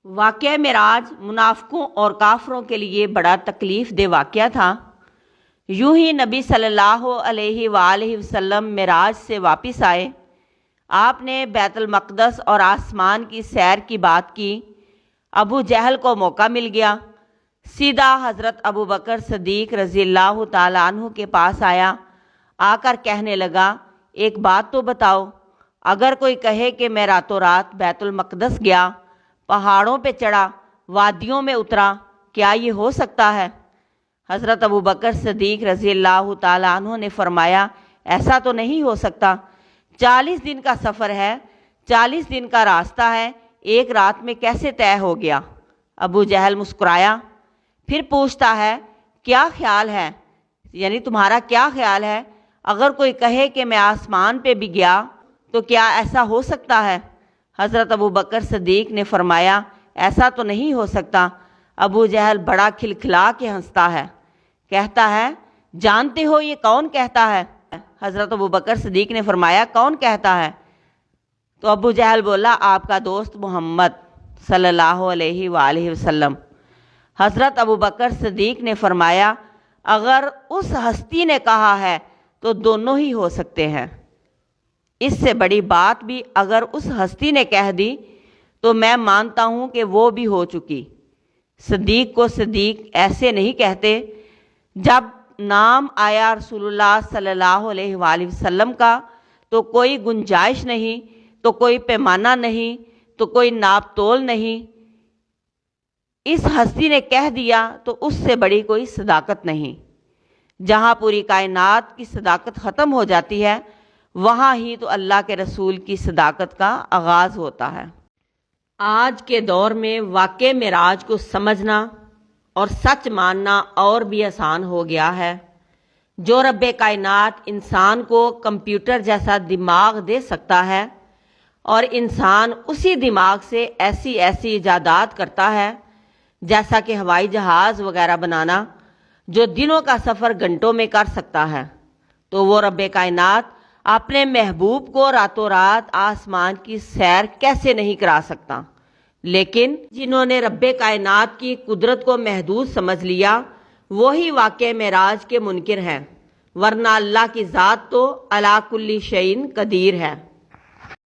واقعہ معراج منافقوں اور کافروں کے لیے بڑا تکلیف دہ واقعہ تھا۔ یوں ہی نبی صلی اللہ علیہ وآلہ وسلم معراج سے واپس آئے۔ آپ نے بیت المقدس اور آسمان کی سیر کی بات کی۔ ابو جہل کو موقع مل گیا، سیدھا حضرت ابو بکر صدیق رضی اللہ تعالیٰ عنہ کے پاس آیا، آ کر کہنے لگا، ایک بات تو بتاؤ، اگر کوئی کہے کہ میں راتوں رات بیت المقدس گیا، پہاڑوں پہ چڑھا، وادیوں میں اترا، کیا یہ ہو سکتا ہے؟ حضرت ابو بکر صدیق رضی اللہ تعالیٰ عنہ نے فرمایا، ایسا تو نہیں ہو سکتا، 40 دن کا سفر ہے، 40 دن کا راستہ ہے، ایک رات میں کیسے طے ہو گیا؟ ابو جہل مسکرایا، پھر پوچھتا ہے، کیا خیال ہے، یعنی تمہارا کیا خیال ہے، اگر کوئی کہے کہ میں آسمان پہ بھی گیا تو کیا ایسا ہو سکتا ہے؟ حضرت ابو بکر صدیق نے فرمایا، ایسا تو نہیں ہو سکتا۔ ابو جہل بڑا کھلکھلا کے ہنستا ہے، کہتا ہے، جانتے ہو یہ کون کہتا ہے؟ حضرت ابو بکر صدیق نے فرمایا، کون کہتا ہے؟ تو ابو جہل بولا، آپ کا دوست محمد صلی اللہ علیہ وآلہ وسلم۔ حضرت ابو بکر صدیق نے فرمایا، اگر اس ہستی نے کہا ہے تو دونوں ہی ہو سکتے ہیں، اس سے بڑی بات بھی اگر اس ہستی نے کہہ دی تو میں مانتا ہوں کہ وہ بھی ہو چکی۔ صدیق کو صدیق ایسے نہیں کہتے۔ جب نام آیا رسول اللہ صلی اللہ علیہ وآلہ وسلم کا تو کوئی گنجائش نہیں، تو کوئی پیمانہ نہیں، تو کوئی ناپ تول نہیں۔ اس ہستی نے کہہ دیا تو اس سے بڑی کوئی صداقت نہیں۔ جہاں پوری کائنات کی صداقت ختم ہو جاتی ہے، وہاں ہی تو اللہ کے رسول کی صداقت کا آغاز ہوتا ہے۔ آج کے دور میں واقعہ معراج کو سمجھنا اور سچ ماننا اور بھی آسان ہو گیا ہے۔ جو رب کائنات انسان کو کمپیوٹر جیسا دماغ دے سکتا ہے اور انسان اسی دماغ سے ایسی ایسی ایجادات کرتا ہے، جیسا کہ ہوائی جہاز وغیرہ بنانا، جو دنوں کا سفر گھنٹوں میں کر سکتا ہے، تو وہ رب کائنات اپنے محبوب کو راتوں رات آسمان کی سیر کیسے نہیں کرا سکتا؟ لیکن جنہوں نے رب کائنات کی قدرت کو محدود سمجھ لیا، وہی واقعہ معراج کے منکر ہیں، ورنہ اللہ کی ذات تو علی کل شیء قدیر ہے۔